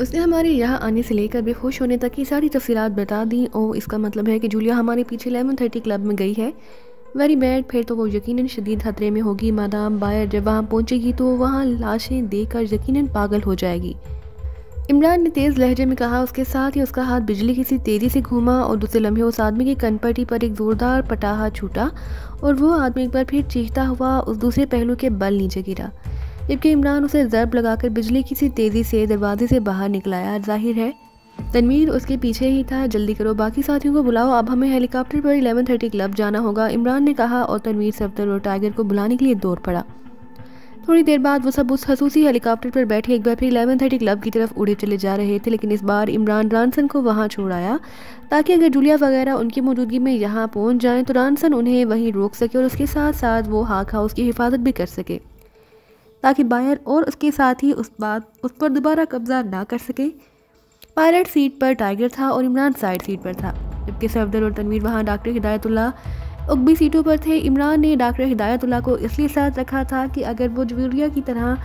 उसने हमारे यहाँ आने से लेकर बेहोश होने तक की सारी तफसीलात बता दी। और इसका मतलब है कि जूलिया हमारे पीछे 11:30 क्लब में गई है। वेरी बैड, फिर तो वो यकीनन शदीद खतरे में होगी। मादाम बायर जब वहाँ पहुँचेगी तो वहाँ लाशें देखकर यकीनन पागल हो जाएगी। इमरान ने तेज़ लहजे में कहा। उसके साथ ही उसका हाथ बिजली की सी तेज़ी से घूमा और दूसरे लम्हे उस आदमी की कनपट्टी पर एक ज़ोरदार पटाखा छूटा और वो आदमी एक बार फिर चीखता हुआ उस दूसरे पहलू के बल नीचे गिरा, जबकि इमरान उसे ज़रब लगाकर बिजली की सी तेज़ी से दरवाजे से बाहर निकलाया। जाहिर है तनवीर उसके पीछे ही था। जल्दी करो, बाकी साथियों को बुलाओ, अब हमें हेलीकॉप्टर पर 11:30 क्लब जाना होगा, इमरान ने कहा और तनवीर सफदर और टाइगर को बुलाने के लिए दौड़ पड़ा। थोड़ी देर बाद वो सब उस खसूसी हेलीकॉप्टर पर बैठे एक बार फिर 11:30 क्लब की तरफ उड़े चले जा रहे थे। लेकिन इस बार इमरान रानसन को वहाँ छोड़ आया ताकि अगर जूलिया वगैरह उनकी मौजूदगी में यहाँ पहुँच जाएं तो रानसन उन्हें वहीं रोक सके और उसके साथ साथ वो हाक हाउस की हिफाजत भी कर सके ताकि बायर और उसके साथी उस पर दोबारा कब्जा ना कर सके। पायलट सीट पर टाइगर था और इमरान साइड सीट पर था, जबकि सफदर और तनवीर वहाँ डॉक्टर हिदायतुल्लाह उकबी सीटों पर थे। इमरान ने डॉक्टर हिदायतुल्लाह को इसलिए साथ रखा था कि अगर वो जूलिया की तरह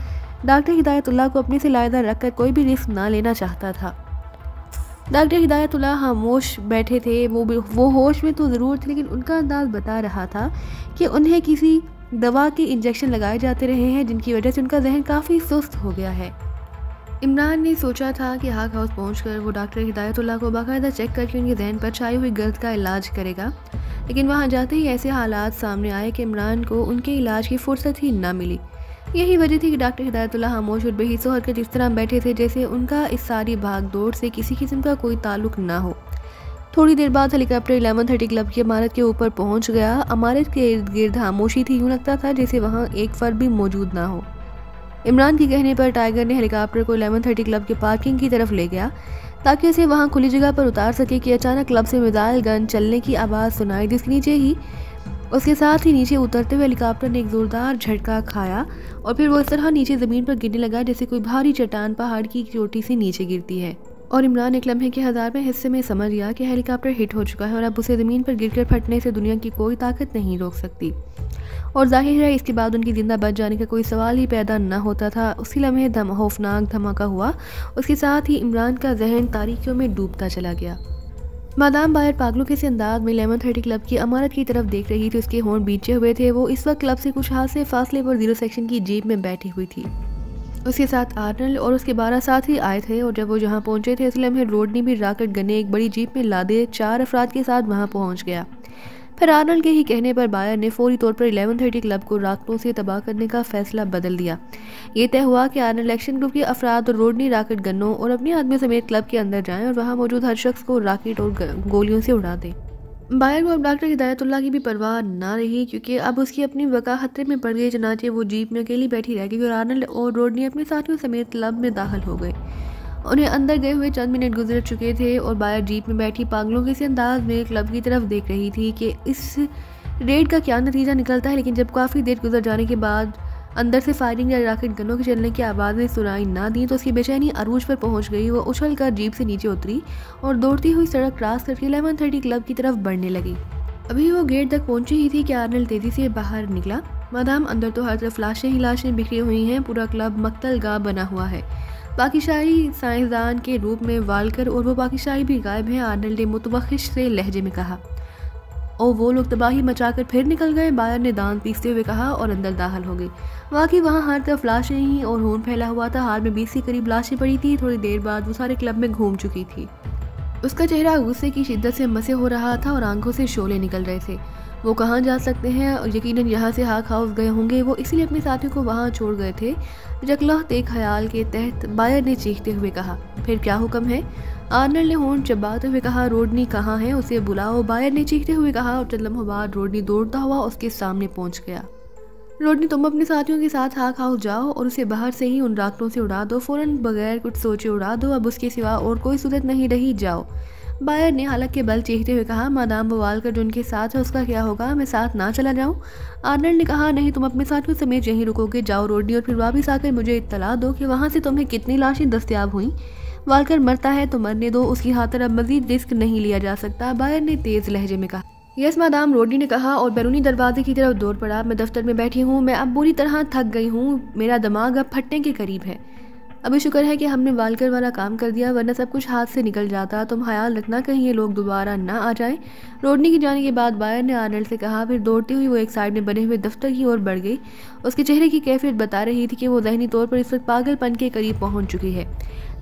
डॉक्टर हिदायतुल्लाह को अपने से लायदा रखकर कोई भी रिस्क ना लेना चाहता था। डॉक्टर हिदायतुल्लाह खामोश बैठे थे। वो होश में तो ज़रूर थे, लेकिन उनका अंदाज बता रहा था कि उन्हें किसी दवा के इंजेक्शन लगाए जाते रहे हैं जिनकी वजह से उनका जहन काफ़ी सुस्त हो गया है। इमरान ने सोचा था कि हाक हाउस पहुंचकर वो डॉक्टर हिदायतुल्लाह को बाकायदा चेक करके उनके जहन पर छाई हुई गर्द का इलाज करेगा, लेकिन वहां जाते ही ऐसे हालात सामने आए कि इमरान को उनके इलाज की फुर्सत ही ना मिली। यही वजह थी कि डॉक्टर हिदायतुल्लाह खामोश और बेहिस्सो हरकत इस तरह बैठे थे जैसे उनका इस सारी भाग दौड़ से किसी किस्म का कोई ताल्लुक ना हो। थोड़ी देर बाद हेलीकॉप्टर 11:30 क्लब की इमारत के ऊपर पहुंच गया। इमारत के इर्द गिर्द खामोशी थी, यूँ लगता था जैसे वहाँ एक फर्द भी मौजूद ना हो। इमरान के कहने पर टाइगर ने हेलीकॉप्टर को 11:30 क्लब के पार्किंग की तरफ ले गया ताकि उसे वहां खुली जगह पर उतार सके कि अचानक क्लब से मिसाइल गन चलने की आवाज़ सुनाई, जिसके उसके साथ ही नीचे उतरते हुए हेलीकॉप्टर ने एक ज़ोरदार झटका खाया और फिर वो इस तरह नीचे ज़मीन पर गिरने लगा जैसे कोई भारी चट्टान पहाड़ की चोटी से नीचे गिरती है। और इमरान एक लम्हे के 1000वें हिस्से में समझ गया कि हेलीकॉप्टर हिट हो चुका है और अब उसे ज़मीन पर गिरकर फटने से दुनिया की कोई ताकत नहीं रोक सकती। और जाहिर है इसके बाद उनकी जिंदा बच जाने का कोई सवाल ही पैदा न होता था। उसी लम्हे खौफनाक धमाका हुआ, उसके साथ ही इमरान का जहन तारीकियों में डूबता चला गया। मादाम बायर पागलों के से अंदाज में 11:30 क्लब की इमारत की तरफ देख रही थी। उसके होंठ बीचे हुए थे। वो इस वक्त क्लब से कुछ हाथ फासले पर 0 सेक्शन की जीप में बैठी हुई थी। उसके साथ आर्नल्ड और उसके 12 साथी आए थे और जब वो जहाँ पहुंचे थे उस लम्हे रोडनी भी रॉकेट गने एक बड़ी जीप में लादे 4 अफराद के साथ वहाँ पहुंच गया। फिर आर्नल्ड के ही कहने पर बायर ने फौरी तौर पर 11:30 क्लब को रॉकेटों से तबाह करने का फैसला बदल दिया। ये तय हुआ कि आर्नल्ड एक्शन ग्रुप के अफराद और रोडनी रॉकेट गनों और अपने आदमी समेत क्लब के अंदर जाएं और वहाँ मौजूद हर शख्स को रॉकेट और गोलियों से उड़ा दें। बायर को अब डॉक्टर हिदायतुल्लाह की भी परवाह ना रही, क्योंकि अब उसकी अपनी बका खतरे में पड़ गई। चनाचे वो जीप में अकेली बैठी रह गई और आर्नल्ड और रोडनी अपने साथियों समेत क्लब में दाखिल हो गए। उन्हें अंदर गए हुए चंद मिनट गुजर चुके थे और बायर जीप में बैठी पागलों के से अंदाज में क्लब की तरफ देख रही थी कि इस रेड का क्या नतीजा निकलता है। लेकिन जब काफ़ी देर गुजर जाने के बाद अंदर से फायरिंग या रॉकेट गनों के चलने की आवाज़ें सुनाई ना दी तो उसकी बेचैनी अरूज पर पहुंच गई। वो उछल कर जीप से नीचे उतरी और दौड़ती हुई सड़क क्रॉस करके 11:30 क्लब की तरफ बढ़ने लगी। अभी वो गेट तक पहुंची ही थी कि आर्नल्ड तेजी से बाहर निकला। मादाम अंदर तो हर तरफ लाशें ही लाशें बिखरी हुई हैं। पूरा क्लब मक्तलगाह बना हुआ है। पाकिस्तानी साइंसदान के रूप में वालकर और वो पाकिस्तानी भी गायब हैं, आर्नल्ड ने मुतवख्खिश से लहजे में कहा। और वो लोग तबाही मचाकर फिर निकल गए, बायर ने दांत पीसते हुए कहा और अंदर दाखिल हो गई। वाकई वहाँ हर तरफ लाशें ही और खून फैला हुआ था। हाल में 20 के करीब लाशें पड़ी थी। थोड़ी देर बाद वो सारे क्लब में घूम चुकी थी। उसका चेहरा गुस्से की शिद्दत से मसे हो रहा था और आंखों से शोले निकल रहे थे। वो कहाँ जा सकते हैं और यकीनन यहाँ से हाक हाउस गए होंगे। वो इसलिए अपने साथियों को वहाँ छोड़ गए थे। जकलहत एक ख्याल के तहत बायर ने चीखते हुए कहा, फिर क्या हुक्म है? आर्नल्ड ने होंठ चबाते हुए कहा, रोडनी कहाँ है, उसे बुलाओ। बायर ने चीखते हुए कहा और चंद लम्हों बाद रोडनी दौड़ता हुआ उसके सामने पहुँच गया। रोडनी, तुम अपने साथियों के साथ हाक हाउस जाओ और उसे बाहर से ही उन राख्तों से उड़ा दो, फौरन बगैर कुछ सोचे उड़ा दो। अब उसके सिवा और कोई सूरत नहीं रही, जाओ। बायर ने हालत के बल चीखते हुए कहा, मादाम बवालकर जो उनके साथ है उसका क्या होगा? मैं साथ ना चला जाऊं? आर्नल्ड ने कहा, नहीं, तुम अपने साथियों समेत यहीं रुकोगे। जाओ रोडनी और फिर वापस आकर मुझे इत्तला दो कि वहाँ से तुम्हें कितनी लाशें दस्तयाब हुई। वालकर मरता है तो मरने दो, उसकी खातिर अब मजीद रिस्क नहीं लिया जा सकता, बायर ने तेज लहजे में कहा। यस मादाम, रोडनी ने कहा और बैरूनी दरवाजे की तरफ दौड़ पड़ा। मैं दफ्तर में बैठी हूँ, मैं अब बुरी तरह थक गई हूँ, मेरा दिमाग अब फटने के करीब है। अभी शुक्र है कि हमने वालकर वाला काम कर दिया, वरना सब कुछ हाथ से निकल जाता। तुम ख्याल रखना कहीं ये लोग दोबारा ना आ जाएं। रोडनी की जाने के बाद बायर ने आर्नल्ड से कहा। फिर दौड़ती हुई वो एक साइड में बने हुए दफ्तर की ओर बढ़ गई। उसके चेहरे की कैफियत बता रही थी कि वो ज़हनी तौर पर इस वक्त पागलपन के करीब पहुंच चुकी है।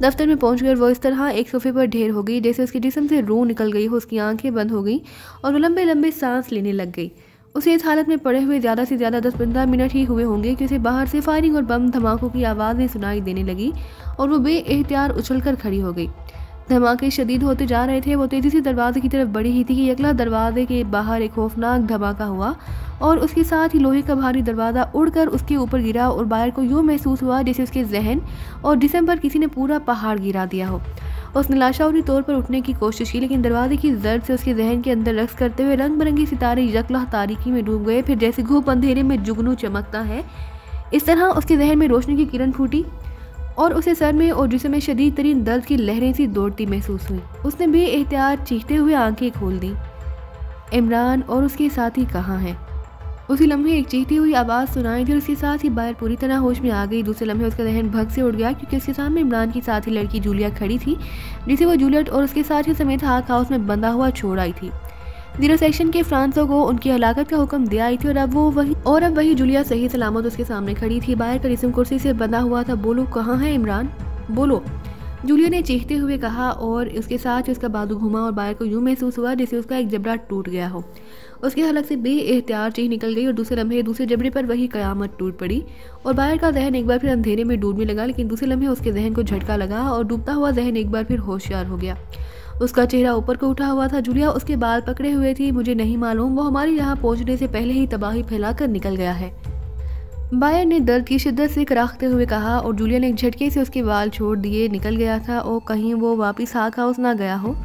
दफ्तर में पहुंचकर वो इस तरह एक सोफे पर ढेर हो गई जैसे उसके जिस्म से रूह निकल गई हो। उसकी आंखें बंद हो गई और वो लंबे लंबे सांस लेने लग गई। उसे इस हालत में पड़े हुए ज़्यादा से ज़्यादा 10-15 मिनट ही हुए होंगे कि उसे बाहर से फायरिंग और बम धमाकों की आवाज़ें सुनाई देने लगी और वो बेएहतियार उछलकर खड़ी हो गई। धमाके शदीद होते जा रहे थे। वो तेज़ी से दरवाजे की तरफ बढ़ी ही थी कि यकला दरवाजे के बाहर एक खौफनाक धमाका हुआ और उसके साथ ही लोहे का भारी दरवाज़ा उड़कर उसके ऊपर गिरा और बायर को यूँ महसूस हुआ जैसे उसके जहन और जिस्म पर किसी ने पूरा पहाड़ गिरा दिया हो। उसने लाशौरी तौर पर उठने की कोशिश की, लेकिन दरवाजे की जर्द से उसके जहन के अंदर रक्स करते हुए रंग बिरंगे सितारे यकला तारीकी में डूब गए। फिर जैसे घूप अंधेरे में जुगनू चमकता है, इस तरह उसके जहन में रोशनी की किरण फूटी और उसे सर में और जिस्म में शदीद तरीन दर्द की लहरें सी दौड़ती महसूस हुई। उसने बेएहतियात चीखते हुए आंखें खोल दी। इमरान और उसके साथी कहाँ हैं? उसी लम्हे एक चीखती हुई आवाज़ सुनाई थी और उसके साथ ही बायर पूरी तरह होश में आ गई। दूसरे लम्हे उसका जहन भग से उड़ गया क्योंकि उसके सामने इमरान की साथी लड़की जूलिया खड़ी थी, जिसे वो जूलियट और उसके साथी समेत हाक हाउस में बंधा हुआ छोड़ आई थी। 0 सेक्शन के फ्रांसों को उनकी हलाकत का हुक्म दे आई थी और अब वही जूलिया सही सलामत उसके सामने खड़ी थी। बायर का जिस्म कुर्सी से बंधा हुआ था। बोलो, कहाँ है इमरान? बोलो, जूलिया ने चीखते हुए कहा और उसके साथ उसका बाजू घुमा और बायर को यूं महसूस हुआ जैसे उसका एक जबड़ा टूट गया हो। उसके हलक से बेएहतियात चीख निकल गई और दूसरे लम्हे दूसरे जबड़े पर वही कयामत टूट पड़ी और बायर का जहन एक बार फिर अंधेरे में डूबने लगा। लेकिन दूसरे लम्हे उसके जहन को झटका लगा और डूबता हुआ जहन एक बार फिर होशियार हो गया। उसका चेहरा ऊपर को उठा हुआ था। जूलिया उसके बाल पकड़े हुए थी। मुझे नहीं मालूम, वो हमारे यहाँ पहुँचने से पहले ही तबाही फैलाकर निकल गया है, बायर ने दर्द की शिद्दत से कराहते हुए कहा और जूलिया ने एक झटके से उसके बाल छोड़ दिए निकल गया था और कहीं वो वापस हाक हाउस ना गया हो,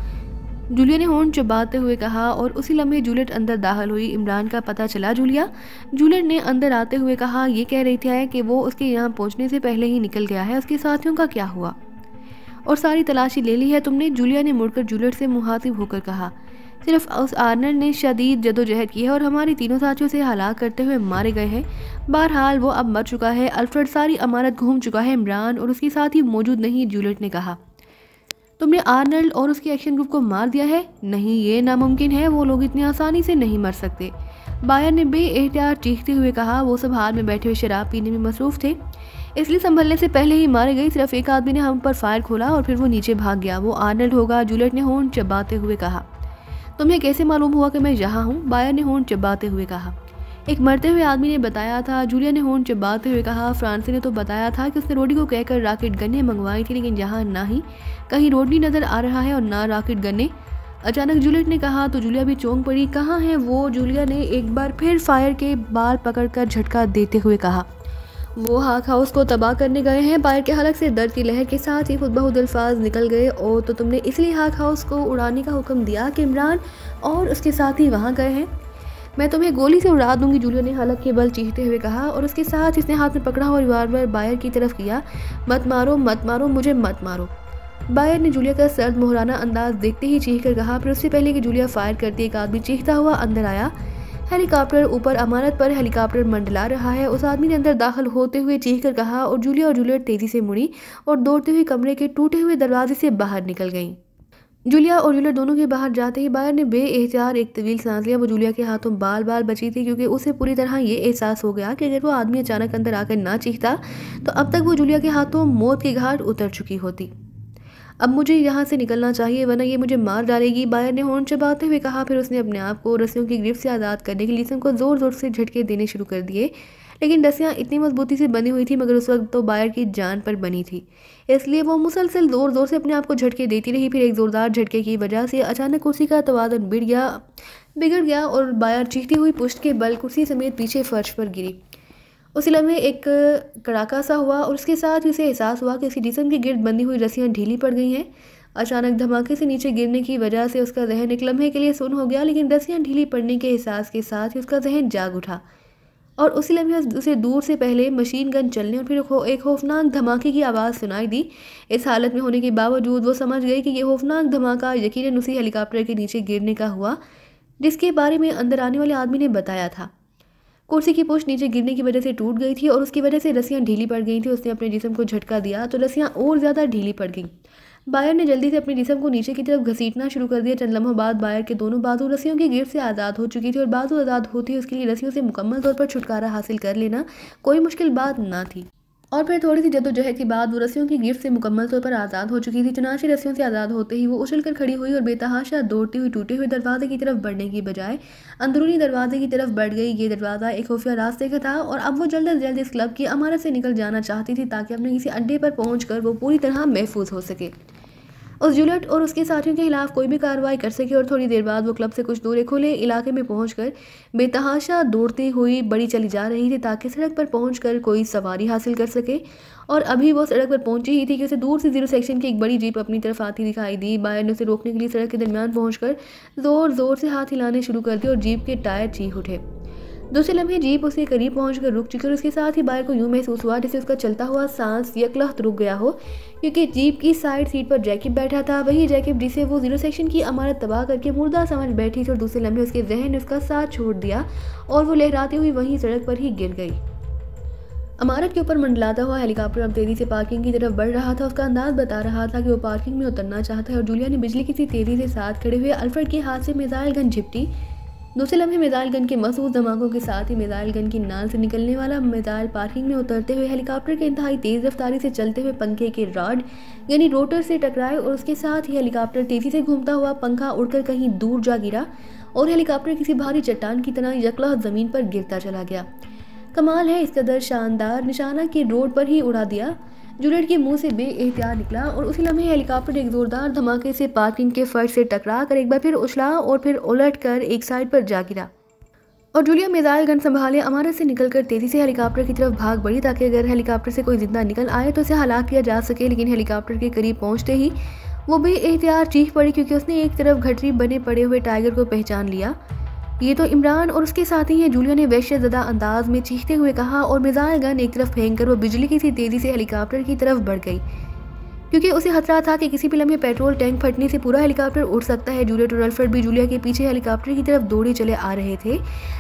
जूलिया ने होंठ चबाते हुए कहा और उसी लम्हे जूलियट अंदर दाखिल हुई। इमरान का पता चला जूलिया? जूलियट ने अंदर आते हुए कहा। ये कह रही थी कि वो उसके यहाँ पहुँचने से पहले ही निकल गया है। उसके साथियों का क्या हुआ? और सारी तलाशी ले ली है तुमने? जूलिया ने मुड़कर जूलियट से मुखातिब होकर कहा। सिर्फ उस आर्नल्ड ने शदीद जदोजहद की है और हमारे तीनों साथियों से हलाक करते हुए मारे गए हैं। बहरहाल वो अब मर चुका है। अल्फ्रेड सारी अमानत घूम चुका है। इमरान और उसके साथी मौजूद नहीं, जूलियट ने कहा। तुमने आर्नल्ड और उसके एक्शन ग्रुप को मार दिया है? नहीं, ये नामुमकिन है। वो लोग इतनी आसानी से नहीं मर सकते, बायर ने बेएहतियात चीखते हुए कहा। वो सब हाल में बैठे हुए शराब पीने में मसरूफ थे, इसलिए संभलने से पहले ही मारे गए। सिर्फ एक आदमी ने हम पर फायर खोला और फिर वो नीचे भाग गया। वो आर्नल्ड होगा, जूलियट ने होंठ चबाते हुए कहा। तुम्हें कैसे मालूम हुआ कि मैं यहाँ हूँ? बायर ने होंठ चबाते हुए कहा। एक मरते हुए आदमी ने बताया था, जूलिया ने होंठ चबाते हुए कहा। फ्रांसी ने तो बताया था कि उसने रोडी को कहकर रॉकेट गन्ने मंगवाई थी, लेकिन यहाँ ना ही कहीं रोडी नजर आ रहा है और ना रॉकेट गन्ने। अचानक जूलियट ने कहा तो जूलिया भी चौंक पड़ी। कहाँ है वो? जूलिया ने एक बार फिर फायर के बाल पकड़कर झटका देते हुए कहा। वो हाक हाउस को तबाह करने गए हैं। बायर के हलक से दर्द की लहर के साथ ही खुद बहुत अल्फाज निकल गए। और तो तुमने इसलिए हाक हाउस को उड़ाने का हुक्म दिया कि इमरान और उसके साथ ही वहाँ गए हैं? मैं तुम्हें गोली से उड़ा दूंगी, जूलिया ने हलक के बल चीखते हुए कहा और उसके साथ इसने हाथ में पकड़ा हुआ रिवॉल्वर बायर की तरफ किया। मत मारो, मत मारो, मुझे मत मारो, बायर ने जूलिया का सर्द मोहराना अंदाज देखते ही चीख कर कहा। फिर उससे पहले कि जूलिया फायर करती एक आदमी चीखता हुआ अंदर आया। हेलीकॉप्टर ऊपर अमानत पर हेलीकॉप्टर मंडला रहा है, उस आदमी ने अंदर दाखिल होते हुए चीख कर कहा और जूलिया और जूलियट तेजी से मुड़ी और दौड़ते हुए कमरे के टूटे हुए दरवाजे से बाहर निकल गईं। जूलिया और जूलियट दोनों के बाहर जाते ही बायर ने बेएहतियात एक तवील सांस लिया। वो जूलिया के हाथों बाल बाल बची थी क्योंकि उसे पूरी तरह ये एहसास हो गया कि अगर वो आदमी अचानक अंदर आकर ना चीखता तो अब तक वो जूलिया के हाथों मौत के घाट उतर चुकी होती। अब मुझे यहाँ से निकलना चाहिए वरना ये मुझे मार डालेगी, बायर ने होंठ चबाते हुए कहा। फिर उसने अपने आप को रस्सियों की गिरफ्त से आज़ाद करने के लिए जिस्म को ज़ोर ज़ोर से झटके देने शुरू कर दिए, लेकिन रस्सियाँ इतनी मजबूती से बनी हुई थी मगर उस वक्त तो बायर की जान पर बनी थी, इसलिए वो मुसलसल ज़ोर ज़ोर से अपने आप को झटके देती रही। फिर एक ज़ोरदार झटके की वजह से अचानक कुर्सी का तवाज़ुन बिगड़ गया और बायर चीखती हुई पुश्त के बल कुर्सी समेत पीछे फर्श पर गिरी। उसी लम्हे एक कड़ाका सा हुआ और उसके साथ उसे एहसास हुआ कि उसकी जिस्म के गिर्द बंधी हुई रस्सियाँ ढीली पड़ गई हैं। अचानक धमाके से नीचे गिरने की वजह से उसका जहन एक लम्हे के लिए सुन्न हो गया, लेकिन रस्सियाँ ढीली पड़ने के एहसास के साथ ही उसका जहन जाग उठा और उसी लम्हे उसे दूर से पहले मशीन गन चलने और फिर एक खौफनाक धमाके की आवाज़ सुनाई दी। इस हालत में होने के बावजूद वो समझ गई कि यह खौफनाक धमाका यकीनन उसी हेलीकॉप्टर के नीचे गिरने का हुआ जिसके बारे में अंदर आने वाले आदमी ने बताया था। कुर्सी की पोस्ट नीचे गिरने की वजह से टूट गई थी और उसकी वजह से रस्सियाँ ढीली पड़ गई थी। उसने अपने जिस्म को झटका दिया तो रस्सियाँ और ज़्यादा ढीली पड़ गईं। बायर ने जल्दी से अपने जिस्म को नीचे की तरफ घसीटना शुरू कर दिया। चंद लम्हों बाद बायर के दोनों बाजू रस्सियों की गिरफ्त से आज़ाद हो चुकी थी और बाजू आज़ाद होती उसके लिए रस्सियों से मुकम्मल तौर पर छुटकारा हासिल कर लेना कोई मुश्किल बात ना थी। और फिर थोड़ी सी जद्दोजहद के बाद वो रस्सियों की गिरफ्त से मुकम्मल तौर पर आज़ाद हो चुकी थी। चुनांचे रस्सियों से आज़ाद होते ही वो उछलकर खड़ी हुई और बेतहाशा दौड़ती हुई टूटे हुए दरवाजे की तरफ बढ़ने की बजाय अंदरूनी दरवाजे की तरफ बढ़ गई। ये दरवाज़ा एक खुफिया रास्ते का था और अब वो जल्द से जल्द इस क्लब की इमारत से निकल जाना चाहती थी ताकि अपने किसी अड्डे पर पहुँच वो पूरी तरह महफूज हो सके, उस जूलियट और उसके साथियों के खिलाफ कोई भी कार्रवाई कर सके। और थोड़ी देर बाद वो क्लब से कुछ दूर एक खुले इलाके में पहुंचकर बेतहाशा दौड़ती हुई बड़ी चली जा रही थी ताकि सड़क पर पहुंचकर कोई सवारी हासिल कर सके। और अभी वो सड़क पर पहुंची ही थी कि उसे दूर से 0 सेक्शन की एक बड़ी जीप अपनी तरफ आती दिखाई दी। बायर ने उसे रोकने के लिए सड़क के दरमियान पहुंचकर जोर जोर से हाथ हिलाने शुरू कर दिए और जीप के टायर चीख उठे। दूसरे लम्हे जीप उसके करीब पहुंचकर रुक चुकी और उसके साथ ही बायर को यूं महसूस हुआ जैसे उसका चलता हुआ सांस यकलख्त रुक गया हो, क्योंकि जीप की साइड सीट पर जैकब बैठा था। वही जैकब जिसे वो 0 सेक्शन की इमारत तबाह करके मुर्दा समझ बैठी थी। और दूसरे लम्हे उसके जहन ने उसका साथ छोड़ दिया और वो लहराती हुई वहीं सड़क पर ही गिर गई। इमारत के ऊपर मंडलाता हुआ हेलीकॉप्टर अब तेजी से पार्किंग की तरफ बढ़ रहा था। उसका अंदाज बता रहा था कि वो पार्किंग में उतरना चाहता है और जूलिया ने बिजली की सी तेजी से साथ खड़े हुए अल्फ्रेड के हाथ से मिसाइल गन झिपटी। दूसरे लम्हे मिसाइल गन के मसूस धमाकों के साथ ही मिसाइल गन की नाल से निकलने वाला मिसाइल पार्किंग में उतरते हुए हेलीकॉप्टर के इंतहाई तेज रफ्तारी से चलते हुए पंखे के रॉड यानी रोटर से टकराए और उसके साथ ही हेलीकॉप्टर तेजी से घूमता हुआ पंखा उड़कर कहीं दूर जा गिरा और हेलीकॉप्टर किसी भारी चट्टान की तरह यकलख्त जमीन पर गिरता चला गया। कमाल है, इस कदर शानदार निशाना के रोड पर ही उड़ा दिया। जूलियट के मुंह से बेएहतियात निकला और उसी लम्हे हेलीकॉप्टर एक जोरदार धमाके से पार्किंग के फर्श से टकरा कर एक बार फिर उछला और फिर उलट कर एक साइड पर जा गिरा। और जूलिया मिसाइल गन संभाले इमारत से निकलकर तेजी से हेलीकॉप्टर की तरफ भाग बढ़ी ताकि अगर हेलीकॉप्टर से कोई जिंदा निकल आए तो उसे हलाक किया जा सके। लेकिन हेलीकॉप्टर के करीब पहुंचते ही वो बेएहतियात चीख पड़ी क्योंकि उसने एक तरफ घटरी बने पड़े हुए टाइगर को पहचान लिया। ये तो इमरान और उसके साथी हैं, जूलिया ने वहशतज़दा अंदाज में चीखते हुए कहा और मिसाइल गन एक तरफ फेंक कर वो बिजली की सी तेजी से हेलीकॉप्टर की तरफ बढ़ गई क्योंकि उसे खतरा था कि किसी भी लम्हे पेट्रोल टैंक फटने से पूरा हेलीकॉप्टर उड़ सकता है। जूलियट और अल्फ्रेड भी जूलिया के पीछे हेलीकॉप्टर की तरफ दौड़े चले आ रहे थे।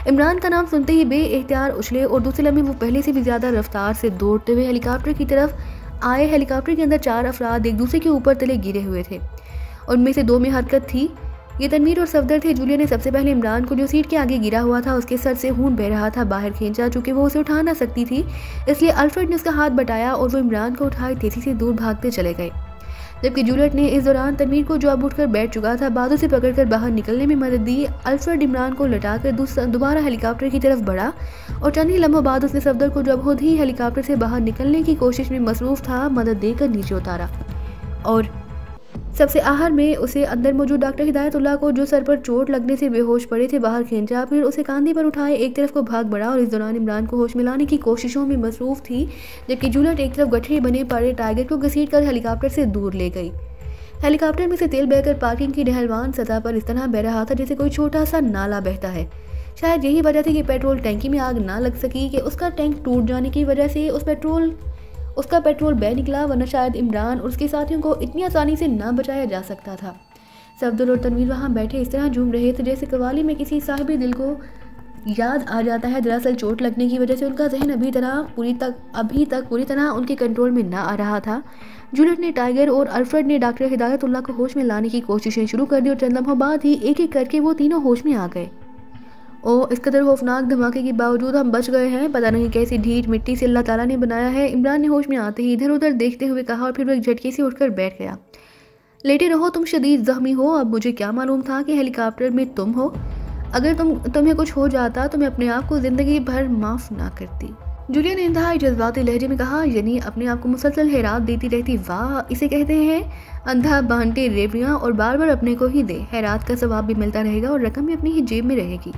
इमरान का नाम सुनते ही बेएहतियात उछले और दूसरे लम्हे वो पहले से भी ज़्यादा रफ्तार से दौड़ते हुए हेलीकॉप्टर की तरफ आए। हेलीकॉप्टर के अंदर 4 अफराद एक दूसरे के ऊपर तले गिरे हुए थे और उनमें से 2 में हरकत थी। ये तनवीर और सफदर थे। जूलिया ने सबसे पहले इमरान को, जो सीट के आगे गिरा हुआ था, उसके सर से खून बह रहा था, बाहर खींचा। चूंकि वो उसे उठा ना सकती थी इसलिए अल्फ्रेड ने उसका हाथ बटाया और वो इमरान को उठाए तेजी से दूर भागते चले गए। जबकि जूलियट ने इस दौरान तनवीर को, जो अब उठकर बैठ चुका था, बाजू से पकड़कर बाहर निकलने में मदद दी। अल्फ्रेड इमरान को लटाकर दोबारा हेलीकॉप्टर की तरफ बढ़ा और चंद ही लम्हों बाद उसने सफदर को, जो अब खुद ही हेलीकॉप्टर से बाहर निकलने की कोशिश में मसरूफ था, मदद देकर नीचे उतारा। और सबसे आखिर में उसे अंदर मौजूद डॉक्टर हिदायतुल्लाह को, जो सर पर चोट लगने से बेहोश पड़े थे, बाहर खींचा। फिर उसे कांधे पर उठाए एक तरफ को भाग बढ़ा और इस दौरान इमरान को होश में लाने की कोशिशों में मसरूफ थी, जबकि जूलियट एक तरफ गठरी बने पड़े टाइगर को घसीटकर हेलीकॉप्टर से दूर ले गई। हेलीकॉप्टर में से तेल बहकर पार्किंग की नहरवान सतह पर इस तरह बह रहा था जैसे कोई छोटा सा नाला बहता है। शायद यही वजह थी कि पेट्रोल टैंकी में आग ना लग सकी कि उसका टैंक टूट जाने की वजह से उसका पेट्रोल बह निकला, वरना शायद इमरान और उसके साथियों को इतनी आसानी से ना बचाया जा सकता था। सफदर और तनवीर वहाँ बैठे इस तरह झूम रहे थे जैसे कवाली में किसी साहिबे दिल को याद आ जाता है। दरअसल चोट लगने की वजह से उनका जहन अभी तक पूरी तरह उनके कंट्रोल में ना आ रहा था। जूलियट ने, टाइगर और अल्फ्रेड ने डॉक्टर हिदायतुल्लाह को होश में लाने की कोशिशें शुरू कर दी और चंद लम्हों बाद ही एक एक करके वो तीनों होश में आ गए। इस कदर खौफनाक धमाके के बावजूद हम बच गए हैं, पता नहीं कैसी ढीठ मिट्टी से अल्लाह ताला ने बनाया है। इमरान ने होश में आते ही इधर उधर देखते हुए कहा और फिर वो एक झटके से उठकर बैठ गया। लेटे रहो, तुम शदीद जख्मी हो। अब मुझे क्या मालूम था कि हेलीकॉप्टर में तुम हो। अगर तुम्हें कुछ हो जाता तो मैं अपने आप को ज़िंदगी भर माफ़ ना करती। जूलिया ने इंतहाई जज्बाती लहजे में कहा, यानी अपने आप को मुसलसल हैरात देती रहती। वाह, इसे कहते हैं अंधा बांटे रेवड़ियाँ और बार बार अपने को ही दे। हैरात का सवाब भी मिलता रहेगा और रकम भी अपनी ही जेब में रहेगी।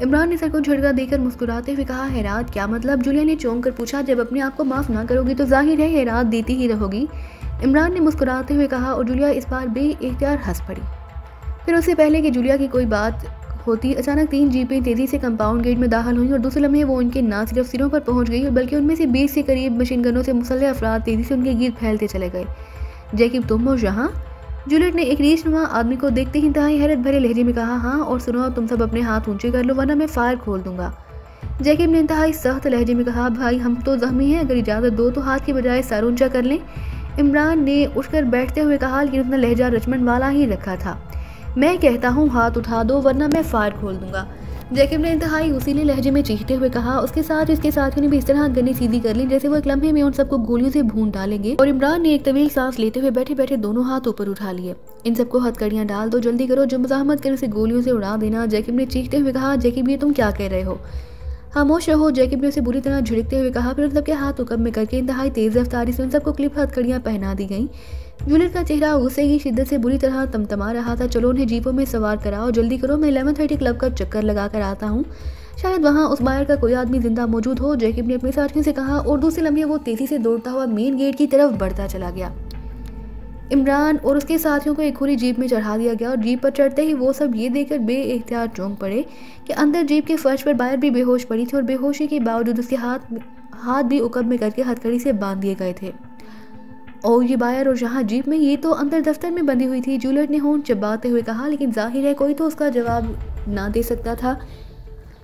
इमरान ने सर को झटका देकर मुस्कुराते हुए कहा, हैरात क्या मतलब? जूलिया ने चौंक कर पूछा, जब अपने आप को माफ़ ना करोगी तो जाहिर है हैरात देती ही रहोगी। इमरान ने मुस्कुराते हुए कहा और जूलिया इस बार बेइख्तियार हंस पड़ी। फिर उससे पहले कि जूलिया की कोई बात होती, अचानक 3 जीपें तेज़ी से कंपाउंड गेट में दाखिल हुई और दूसरे लम्हे वो उनके ना सिर्फ सिरों पर पहुंच गई बल्कि उनमें से 20 से करीब मशीन गनों से मुसल्लह अफराद तेज़ी से उनके गिर्द फैलते चले गए। जैकब, तुम हो यहाँ? जूलियट ने एक रीछनुमा आदमी को देखते ही इंतहाई हैरत भरे लहजे में कहा, हाँ, और सुनो, तुम सब अपने हाथ ऊंचे कर लो वरना मैं फायर खोल दूंगा। जैकब ने इंतहाई सख्त लहजे में कहा, भाई हम तो जख्मी हैं, अगर इजाज़त दो तो हाथ की बजाय सर ऊंचा कर लें। इमरान ने उठकर बैठते हुए कहा, लेकिन उसने लहजा रचमन वाला ही रखा था। मैं कहता हूँ हाथ उठा दो वरना मैं फायर खोल दूंगा। जैकब ने इंतहाई उसीले लहजे में चीखते हुए कहा। उसके साथ इसके साथियों ने भी इस तरह गन्नी सीधी कर ली जैसे वो एक लम्हे में उन सबको गोलियों से भून डालेंगे। और इमरान ने एक तवील सांस लेते हुए बैठे बैठे दोनों हाथ ऊपर उठा लिए। इन सबको हथकड़ियां डाल दो, जल्दी करो, जो मज़ाहमत करे उसे गोलियों से उड़ा देना। जैकब ने चीखते हुए कहा, जैकब ये तुम क्या कह रहे हो? खामोश रहो, जैकब ने उसे बुरी तरह झिड़कते हुए कहा। फिर उन सबके हाथ उकब में करके इंतहाई तेज रफ्तारी से उन सबको क्लिप हथकड़ियां पहना दी गईं। जूलियट का चेहरा गुस्से की शिद्दत से बुरी तरह तमतमा रहा था। चलो उन्हें जीपों में सवार कराओ, जल्दी करो, मैं 11:30 क्लब का चक्कर लगा कर आता हूँ, शायद वहाँ उस बायर का कोई आदमी जिंदा मौजूद हो। जैकब ने अपने साथियों से कहा और दूसरे लम्हे वो तेजी से दौड़ता हुआ मेन गेट की तरफ बढ़ता चला गया। इमरान और उसके साथियों को एक खुली जीप में चढ़ा दिया गया और जीप पर चढ़ते ही वो सब ये देखकर बेइख्तियार चौंक पड़े कि अंदर जीप के फर्श पर बायर भी बेहोश पड़ी थी और बेहोशी के बावजूद उसके हाथ भी उकब में करके हथकड़ी से बांध दिए गए थे। और ये बायर और जहाँ जीप में, ये तो अंदर दफ्तर में बंधी हुई थी। जूलियट ने होंठ चबाते हुए कहा, लेकिन जाहिर है कोई तो उसका जवाब ना दे सकता था।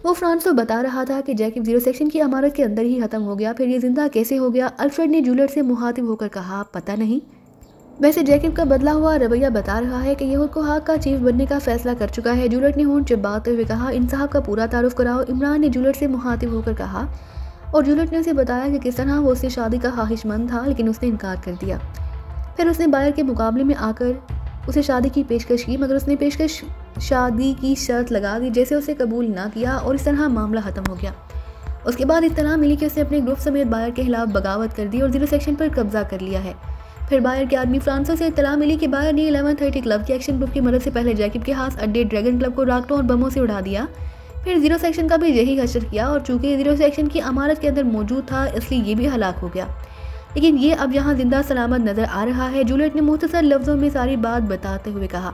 वो फ्रांस तो बता रहा था कि जैकब 0 सेक्शन की इमारत के अंदर ही खत्म हो गया, फिर ये जिंदा कैसे हो गया? अल्फ्रेड ने जूलियट से मुखातिब होकर कहा, पता नहीं। वैसे जैकब का बदला हुआ रवैया बता रहा है कि ये खुद को हाक का चीफ बनने का फैसला कर चुका है। जूलियट ने होंठ चबाते हुए कहा, इन साहब का पूरा तारुफ कराओ। इमरान ने जूलियट से मुखातिब होकर कहा और जूलियट ने उसे बताया कि किस तरह वो उससे शादी का ख्वाहिशमंद था, लेकिन उसने इनकार कर दिया। फिर उसने बायर के मुकाबले में आकर उसे शादी की पेशकश की, मगर उसने पेशकश शादी की शर्त लगा दी जैसे उसे कबूल ना किया और इस तरह मामला ख़त्म हो गया। उसके बाद इत्तला मिली कि उसने अपने ग्रुप समेत बायर के खिलाफ बगावत कर दी और 0 सेक्शन पर कब्जा कर लिया है। फिर बायर के आदमी फ्रांसो से इत्तला मिली कि बायर ने 11:30 क्लब के एक्शन ग्रुप की मदद से पहले जैकब के हाथ अड्डे ड्रैगन क्लब को राकेटों और बमों से उड़ा दिया। फिर 0 सेक्शन का भी यही हशर किया और चूंकि 0 सेक्शन की इमारत के अंदर मौजूद था इसलिए ये भी हलाक हो गया, लेकिन ये अब यहाँ जिंदा सलामत नजर आ रहा है। जूलियट ने मुख्तसर लफ्ज़ों में सारी बात बताते हुए कहा,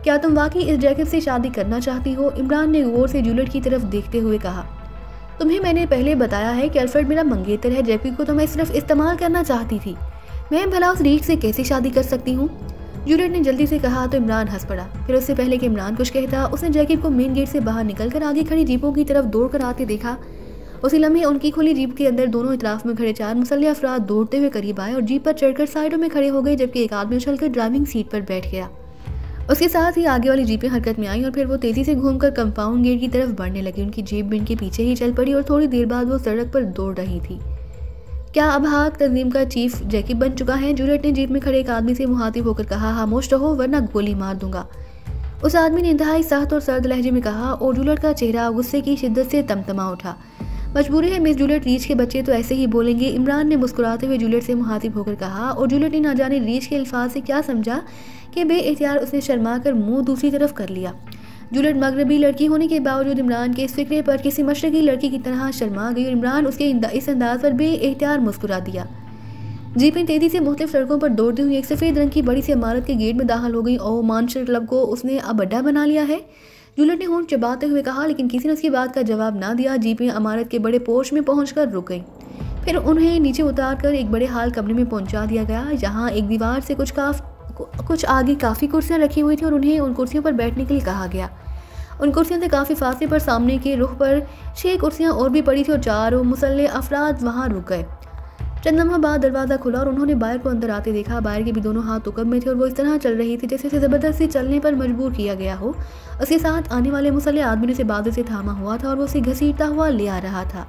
क्या तुम वाकई इस जैकब से शादी करना चाहती हो? इमरान ने गौर से जूलियट की तरफ देखते हुए कहा, तुम्हें मैंने पहले बताया है कि अल्फ्रेड मेरा मंगेतर है, जैकब को तो मैं सिर्फ इस्तेमाल करना चाहती थी, मैं भला उस रीछ से कैसे शादी कर सकती हूँ? जूलियट ने जल्दी से कहा तो इमरान हंस पड़ा। फिर उससे पहले कि इमरान कुछ कहता, उसने जैकब को मेन गेट से बाहर निकलकर आगे खड़ी जीपों की तरफ दौड़ कर आते देखा। उसी लम्हे उनकी खुली जीप के अंदर दोनों इतराफ में खड़े 4 मुसल्लह अफराद दौड़ते हुए करीब आए और जीप पर चढ़कर साइडों में खड़े हो गए, जबकि एक आदमी उछलकर ड्राइविंग सीट पर बैठ गया। उसके साथ ही आगे वाली जीपें हरकत में आईं और फिर वो तेजी से घूमकर कंपाउंड गेट की तरफ बढ़ने लगी। उनकी जीप भी इनके पीछे ही चल पड़ी और थोड़ी देर बाद वो सड़क पर दौड़ रही थी। क्या अब हाक तंजीम का चीफ जैकब बन चुका है? जूलियट ने जीप में खड़े एक आदमी से मुखातिब होकर कहा, खामोश रहो वरना गोली मार दूंगा। उस आदमी ने इंतहाई सख्त और सर्द लहजे में कहा और जूलियट का चेहरा गुस्से की शिद्दत से तमतमा उठा। मजबूरी है मिस जूलियट, रीछ के बच्चे तो ऐसे ही बोलेंगे। इमरान ने मुस्कुराते हुए जूलियट से मुखातिब होकर कहा और जूलियट ने ना जाने रीछ के अल्फाज से क्या समझा कि बेइख्तियार उसने शर्मा कर मुंह दूसरी तरफ कर लिया। जूलियट मगरबी लड़की होने के बावजूद इमरान के इस फिक्रे पर किसी मशरकी लड़की की तरह शर्मा गई और इमरान उसके इस अंदाज पर बेइख्तियार मुस्कुरा दिया। जीपें तेजी से मुख्तलिफ सड़कों पर दौड़ती हुई एक सफ़ेद रंग की बड़ी सी इमारत के गेट में दाखिल हो गई। और मानशर क्लब को उसने अब अड्डा बना लिया है, जूलियट ने होंठ चबाते हुए कहा, लेकिन किसी ने उसकी बात का जवाब ना दिया। जीपें इमारत के बड़े पोर्च में पहुंचकर रुक गईं। फिर उन्हें नीचे उतारकर एक बड़े हाल कमरे में पहुंचा दिया गया, जहां एक दीवार से कुछ आगे काफ़ी कुर्सियां रखी हुई थी और उन्हें उन कुर्सियों पर बैठने के लिए कहा गया। उन कुर्सियों से काफ़ी फासले पर सामने के रुख पर 6 कुर्सियां और भी पड़ी थी और 4 मुसल्लह अफराद वहां रुक गए। चंद लम्हा बाद दरवाज़ा खुला और उन्होंने बायर को अंदर आते देखा। बायर के भी दोनों हाथ उकब में थे और वो इस तरह चल रही थी जैसे उसे ज़बरदस्ती चलने पर मजबूर किया गया हो। उसके साथ आने वाले मुसल्लह आदमी ने उसे बाजू से थामा हुआ था और वो उसे घसीटता हुआ ले आ रहा था।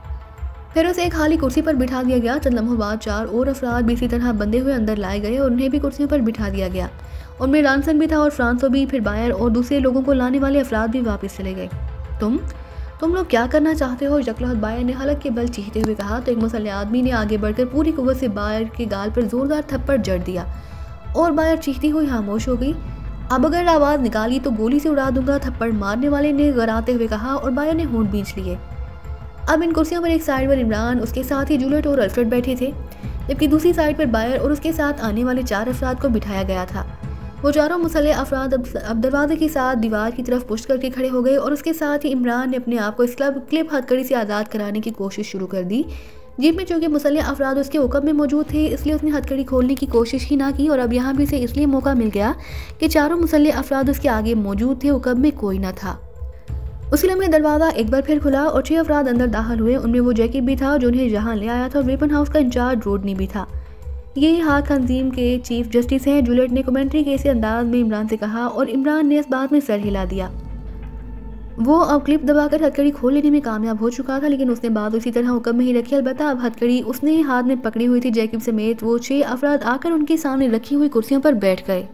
फिर उसे एक खाली कुर्सी पर बिठा दिया गया। चंद लम्हों बाद 4 और अफराद भी इसी तरह बंधे हुए अंदर लाए गए और उन्हें भी कुर्सियों पर बिठा दिया गया। उनमें रानसन भी था और फ्रांसो भी। फिर बायर और दूसरे लोगों को लाने वाले अफराद भी वापस चले गए। तुम लोग क्या करना चाहते हो? यकलहत बायर ने हलक के बल चीखते हुए कहा तो एक मुसल्लह आदमी ने आगे बढ़कर पूरी कुव्वत से बायर के गाल पर जोरदार थप्पड़ जड़ दिया और बायर चीखती हुई खामोश हो गई। अब अगर आवाज़ निकाली तो गोली से उड़ा दूंगा, थप्पड़ मारने वाले ने गराते हुए कहा और बायर ने होंठ बींच लिए। अब इन कुर्सियों पर एक साइड पर इमरान, उसके साथ ही जूलियट और अल्फ्रेड बैठे थे, जबकि दूसरी साइड पर बायर और उसके साथ आने वाले 4 अफराद को बिठाया गया था। वो 4 मुसल्लह अफराद अब दरवाजे के साथ दीवार की तरफ पुश करके खड़े हो गए और उसके साथ ही इमरान ने अपने आप को इस क्लिप हथकड़ी से आज़ाद कराने की कोशिश शुरू कर दी। जीप में चूंकि मुसल्लह अफराद उसके उकब में मौजूद थे इसलिए उसने हथकड़ी खोलने की कोशिश ही ना की और अब यहाँ भी उसे इसलिए मौका मिल गया कि 4 मुसल्लह अफराद उसके आगे मौजूद थे, उकब में कोई ना था। उसी लम्हे दरवाज़ा एक बार फिर खुला और 6 अफराद अंदर दाखिल हुए। उनमें वो जैकी भी था जो उन्हें यहाँ ले आया था और वेपन हाउस का इंचार्ज रोडनी भी था। ये हाक तंजीम के चीफ जस्टिस हैं। जूलियट ने कमेंट्री के इसी अंदाज में इमरान से कहा और इमरान ने इस बात में सर हिला दिया। वो अब क्लिप दबाकर हथकड़ी खोल लेने में कामयाब हो चुका था, लेकिन उसने बात उसी तरह हुक्म में ही रखी। अलबत्ता अब हथकड़ी उसने हाथ में पकड़ी हुई थी। जैकब समेत वो 6 अफराद आकर उनके सामने रखी हुई कुर्सियों पर बैठ गए।